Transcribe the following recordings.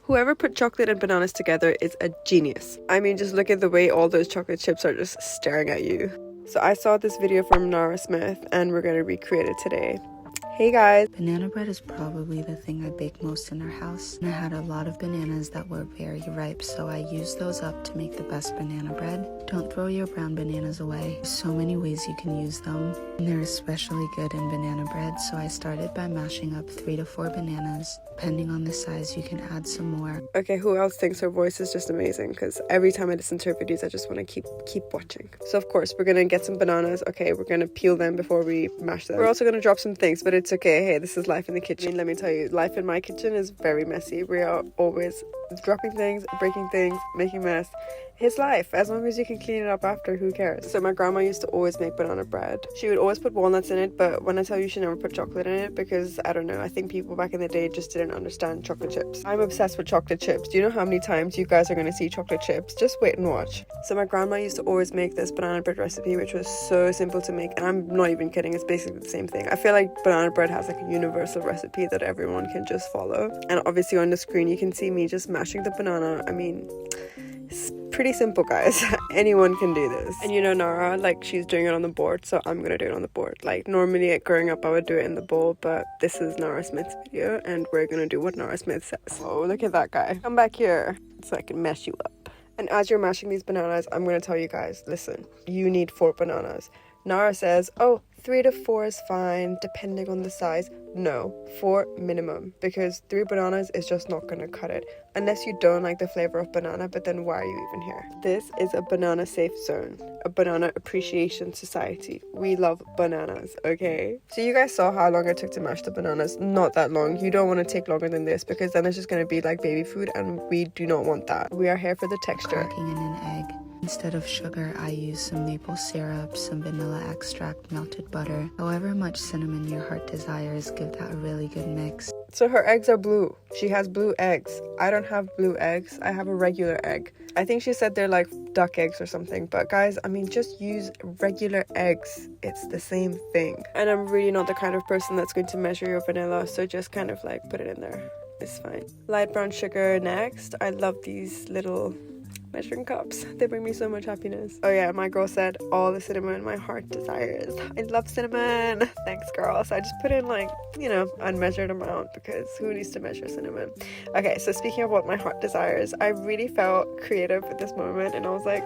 Whoever put chocolate and bananas together is a genius. I mean, just look at the way all those chocolate chips are just staring at you. So I saw this video from Nara Smith and we're gonna recreate it today. Hey guys! Banana bread is probably the thing I bake most in our house, and I had a lot of bananas that were very ripe, so I used those up to make the best banana bread. Don't throw your brown bananas away. There's so many ways you can use them, and they're especially good in banana bread, so I started by mashing up 3 to 4 bananas. Depending on the size, you can add some more. Okay, who else thinks her voice is just amazing? Because every time I listen to her videos, I just want to keep watching. So of course, we're gonna get some bananas. Okay, we're gonna peel them before we mash them. We're also gonna drop some things, but it's okay. Hey, this is life in the kitchen. I mean, let me tell you, life in my kitchen is very messy. We are always dropping things, breaking things, making mess. It's life. As long as you can clean it up after, who cares? So my grandma used to always make banana bread. She would always put walnuts in it, but when I tell you, she never put chocolate in it because, I don't know, I think people back in the day just didn't understand chocolate chips. I'm obsessed with chocolate chips. Do you know how many times you guys are going to see chocolate chips? Just wait and watch. So my grandma used to always make this banana bread recipe, which was so simple to make, and I'm not even kidding, it's basically the same thing. I feel like banana bread has like a universal recipe that everyone can just follow. And obviously on the screen you can see me just mashing the banana. I mean, it's pretty simple, guys. Anyone can do this. And you know Nara, like, she's doing it on the board, so I'm gonna do it on the board. Like, normally growing up I would do it in the bowl, but this is Nara Smith's video and we're gonna do what Nara Smith says. Oh, look at that guy. Come back here so I can mash you up. And as you're mashing these bananas, I'm gonna tell you guys, listen, you need 4 bananas. Nara says, oh, 3 to 4 is fine, depending on the size. No, 4 minimum, because 3 bananas is just not gonna cut it. Unless you don't like the flavor of banana, but then why are you even here? This is a banana safe zone, a banana appreciation society. We love bananas, okay? So you guys saw how long it took to mash the bananas. Not that long. You don't want to take longer than this because then it's just gonna be like baby food and we do not want that. We are here for the texture. Cracking in an egg. Instead of sugar, I use some maple syrup, some vanilla extract, melted butter. However much cinnamon your heart desires, give that a really good mix. So her eggs are blue. She has blue eggs. I don't have blue eggs. I have a regular egg. I think she said they're like duck eggs or something. But guys, I mean, just use regular eggs. It's the same thing. And I'm really not the kind of person that's going to measure your vanilla. So just kind of like put it in there. It's fine. Light brown sugar next. I love these little measuring cups. They bring me so much happiness. Oh yeah, my girl said all the cinnamon my heart desires. I love cinnamon. Thanks, girl. So I just put in like, you know, unmeasured amount because who needs to measure cinnamon? Okay, so speaking of what my heart desires, I really felt creative at this moment and I was like,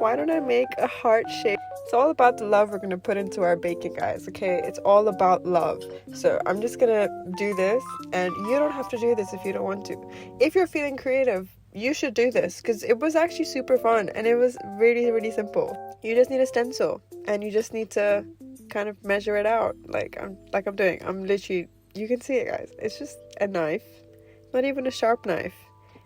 why don't I make a heart shape? It's all about the love we're gonna put into our baking, guys, okay? It's all about love. So I'm just gonna do this and you don't have to do this if you don't want to. If you're feeling creative, you should do this because it was actually super fun and it was really, really simple. You just need a stencil and you just need to kind of measure it out like I'm doing. I'm literally, you can see it, guys. It's just a knife, not even a sharp knife.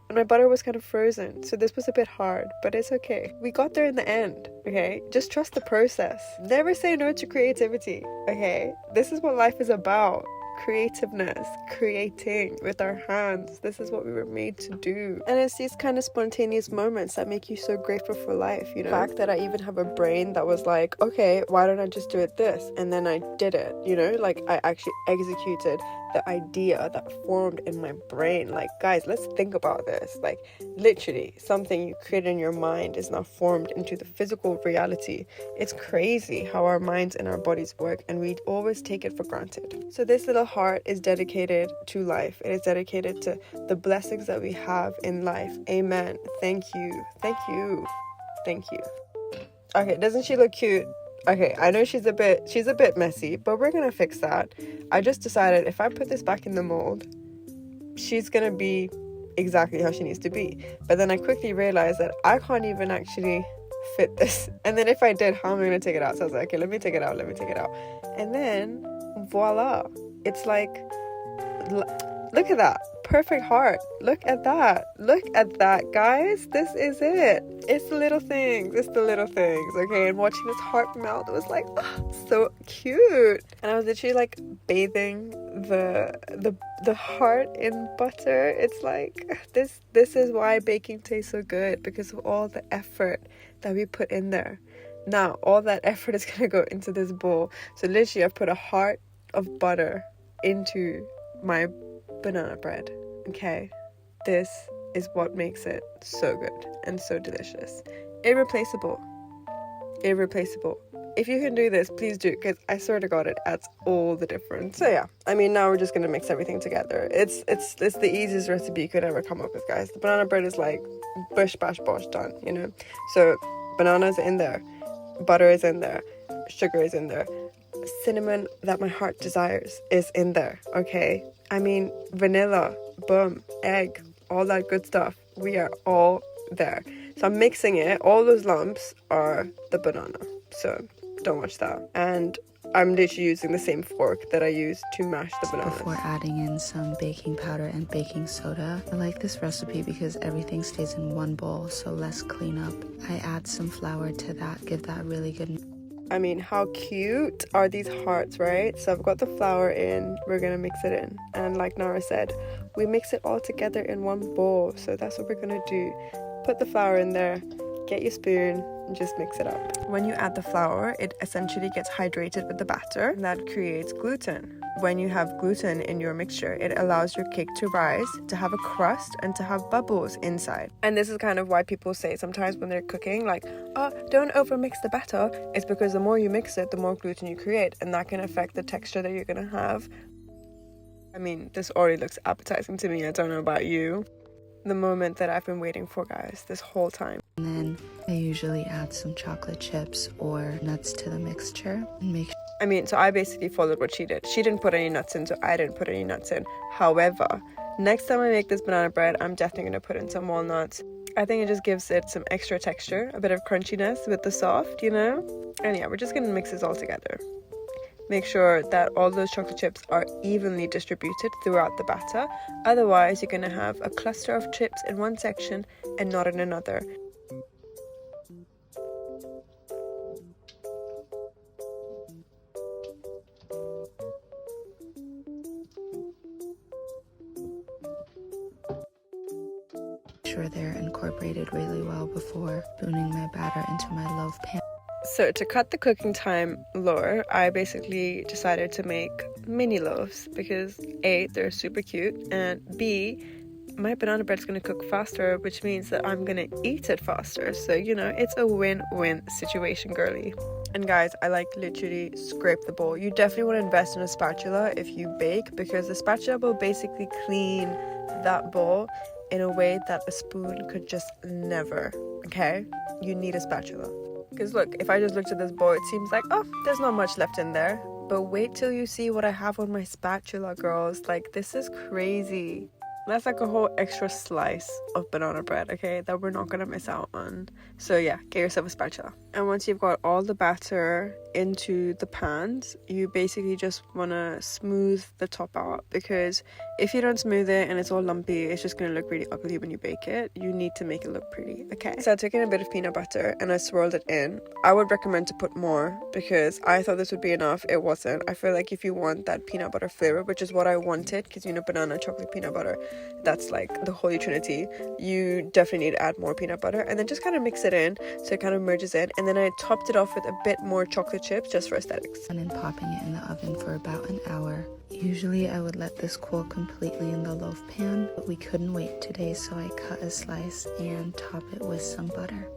And my butter was kind of frozen, so this was a bit hard, but it's okay. We got there in the end, okay? Just trust the process. Never say no to creativity, okay? This is what life is about. Creativeness, creating with our hands. This is what we were made to do. And it's these kind of spontaneous moments that make you so grateful for life, you know? The fact that I even have a brain that was like, okay, why don't I just do it this? And then I did it, you know? Like, I actually executed the idea that formed in my brain. Like, guys, let's think about this. Like, literally, something you create in your mind is now formed into the physical reality. It's crazy how our minds and our bodies work, and we always take it for granted. So this little heart is dedicated to life. It is dedicated to the blessings that we have in life. Amen. Thank you. Thank you. Thank you. Okay, doesn't she look cute? Okay, I know she's a bit messy, but we're gonna fix that. I just decided if I put this back in the mold, she's gonna be exactly how she needs to be. But then I quickly realized that I can't even actually fit this. And then if I did, how am I gonna take it out? So I was like, okay, let me take it out. And then voila, it's like, look at that. Perfect heart. Look at that, guys. This is it. It's the little things, okay? And watching this heart melt, it was like, oh, so cute. And I was literally like bathing the heart in butter. It's like, this is why baking tastes so good, because of all the effort that we put in there. Now all that effort is gonna go into this bowl. So literally I've put a heart of butter into my banana bread. Okay, This is what makes it so good and so delicious. Irreplaceable. Irreplaceable. If you can do this, please do, because I swear to God, it adds all the difference. So yeah, I mean, now we're just gonna mix everything together. It's the easiest recipe you could ever come up with, guys. The banana bread is like bish bash bosh done, you know. So bananas in there, butter is in there, sugar is in there, cinnamon that my heart desires is in there. Okay, I mean, vanilla, boom, egg, all that good stuff. We are all there. So I'm mixing it. All those lumps are the banana. So don't watch that. And I'm literally using the same fork that I used to mash the bananas. Before adding in some baking powder and baking soda, I like this recipe because everything stays in one bowl, so less cleanup. I add some flour to that, give that really good. I mean, how cute are these hearts, right? So I've got the flour in, we're gonna mix it in. And like Nara said, we mix it all together in one bowl. So that's what we're gonna do. Put the flour in there, get your spoon, and just mix it up. When you add the flour, it essentially gets hydrated with the batter, and that creates gluten. When you have gluten in your mixture, it allows your cake to rise, to have a crust, and to have bubbles inside. And this is kind of why people say sometimes when they're cooking, like, oh, don't overmix the batter. It's because the more you mix it, the more gluten you create, and that can affect the texture that you're gonna have. I mean, this already looks appetizing to me. I don't know about you. The moment that I've been waiting for, guys, this whole time. And then I usually add some chocolate chips or nuts to the mixture and make I mean, so I basically followed what she did. She didn't put any nuts in, so I didn't put any nuts in. However, next time I make this banana bread, I'm definitely going to put in some walnuts. I think it just gives it some extra texture, a bit of crunchiness with the soft, you know? And yeah, we're just going to mix this all together. Make sure that all those chocolate chips are evenly distributed throughout the batter. Otherwise, you're going to have a cluster of chips in one section and not in another. Sure they're incorporated really well before spooning my batter into my loaf pan. So to cut the cooking time lower, I basically decided to make mini loaves because A, they're super cute, and B, my banana bread's going to cook faster, which means that I'm going to eat it faster. So, you know, it's a win-win situation, girly. And guys, I like literally scrape the bowl. You definitely want to invest in a spatula if you bake, because the spatula will basically clean that bowl in a way that a spoon could just never, okay? You need a spatula. Because look, if I just looked at this bowl, it seems like, oh, there's not much left in there. But wait till you see what I have on my spatula, girls. Like, this is crazy. That's like a whole extra slice of banana bread, okay, that we're not gonna miss out on. So yeah, get yourself a spatula. And once you've got all the batter into the pans, you basically just wanna smooth the top out, because if you don't smooth it and it's all lumpy, it's just gonna look really ugly when you bake it. You need to make it look pretty, okay? So I've taken a bit of peanut butter and I swirled it in. I would recommend to put more because I thought this would be enough. It wasn't. I feel like if you want that peanut butter flavor, which is what I wanted, because you know, banana, chocolate, peanut butter, that's like the holy trinity, you definitely need to add more peanut butter and then just kind of mix it in so it kind of merges in. And then I topped it off with a bit more chocolate chips just for aesthetics. And then popping it in the oven for about an hour. Usually I would let this cool completely in the loaf pan, but we couldn't wait today, so I cut a slice and top it with some butter.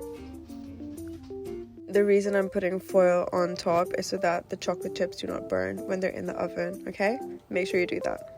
The reason I'm putting foil on top is so that the chocolate chips do not burn when they're in the oven, okay? Make sure you do that.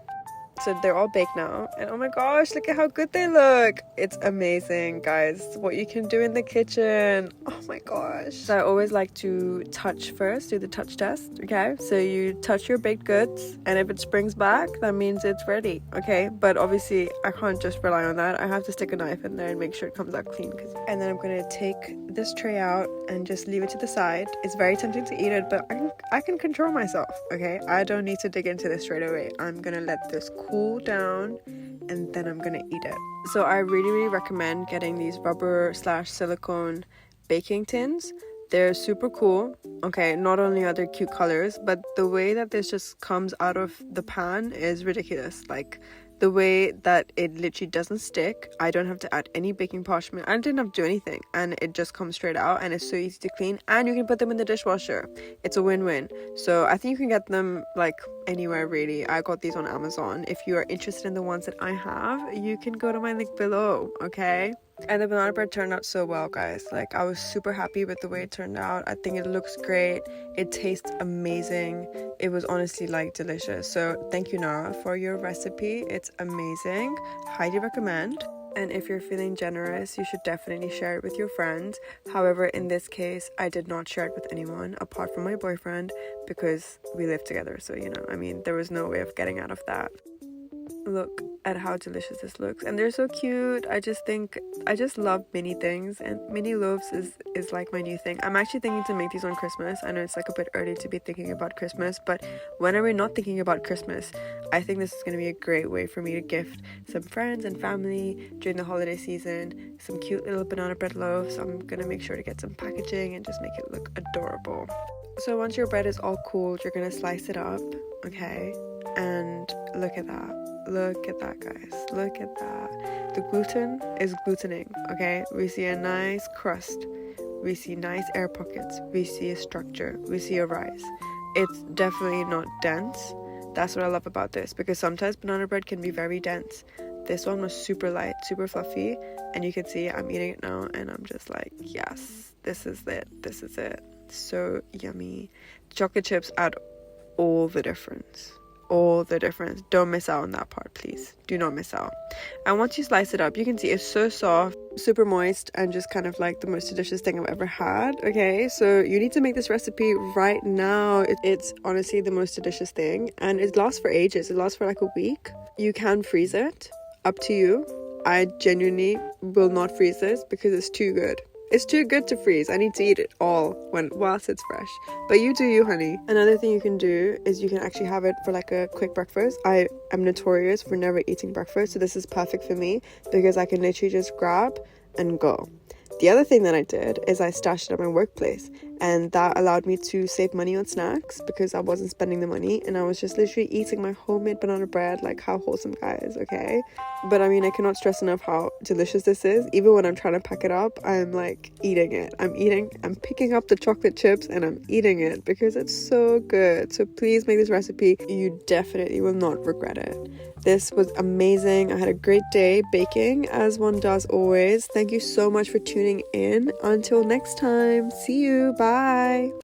So they're all baked now, and oh my gosh, look at how good they look. It's amazing, guys, what you can do in the kitchen. Oh my gosh. So I always like to touch first, do the touch test, okay? So you touch your baked goods, and if it springs back, that means it's ready, okay? But obviously I can't just rely on that. I have to stick a knife in there and make sure it comes out clean. And then I'm gonna take this tray out and just leave it to the side. It's very tempting to eat it, but I can control myself, okay? I don't need to dig into this straight away. I'm gonna let this cool down and then I'm gonna eat it. So I really recommend getting these rubber / silicone baking tins. They're super cool. Okay, not only are they cute colors, but the way that this just comes out of the pan is ridiculous. Like, the way that it literally doesn't stick. I don't have to add any baking parchment. I didn't have to do anything, and it just comes straight out, and it's so easy to clean, and you can put them in the dishwasher. It's a win-win. So I think you can get them like anywhere really. I got these on Amazon. If you are interested in the ones that I have, you can go to my link below, okay? And the banana bread turned out so well, guys. Like, I was super happy with the way it turned out. I think it looks great. It tastes amazing. It was honestly like delicious. So thank you, Nara, for your recipe. It's amazing. Highly recommend. And if you're feeling generous, you should definitely share it with your friends. However, in this case, I did not share it with anyone apart from my boyfriend, because we live together. So, you know, I mean, there was no way of getting out of that. Look at how delicious this looks, and they're so cute. I just love mini things, and mini loaves is like my new thing. I'm actually thinking to make these on Christmas. I know it's like a bit early to be thinking about Christmas, but when are we not thinking about Christmas? I think this is going to be a great way for me to gift some friends and family during the holiday season some cute little banana bread loaves. I'm gonna make sure to get some packaging and just make it look adorable. So once your bread is all cooled, you're gonna slice it up, okay? And look at that, guys. Look at that. The gluten is glutening, okay? We see a nice crust. We see nice air pockets. We see a structure. We see a rise. It's definitely not dense. That's what I love about this, because sometimes banana bread can be very dense. This one was super light, super fluffy, and you can see I'm eating it now, and I'm just like, yes, this is it. This is it. So yummy. Chocolate chips add all the difference. Don't miss out on that part, please. Do not miss out. And once you slice it up, you can see it's so soft, super moist, and just kind of like the most delicious thing I've ever had. Okay, so you need to make this recipe right now. It's honestly the most delicious thing, and it lasts for ages. It lasts for like a week. You can freeze it, up to you. I genuinely will not freeze this because it's too good. It's too good to freeze. I need to eat it all whilst it's fresh. But you do you, honey. Another thing you can do is you can actually have it for like a quick breakfast. I am notorious for never eating breakfast, so this is perfect for me because I can literally just grab and go. The other thing that I did is I stashed it at my workplace, and that allowed me to save money on snacks because I wasn't spending the money, and I was just literally eating my homemade banana bread. Like, how wholesome, guys, okay? But I mean, I cannot stress enough how delicious this is. Even when I'm trying to pack it up, I'm like eating it. I'm picking up the chocolate chips and I'm eating it because it's so good. So please make this recipe. You definitely will not regret it. This was amazing. I had a great day baking, as one does always. Thank you so much for tuning in. Until next time, see you. Bye.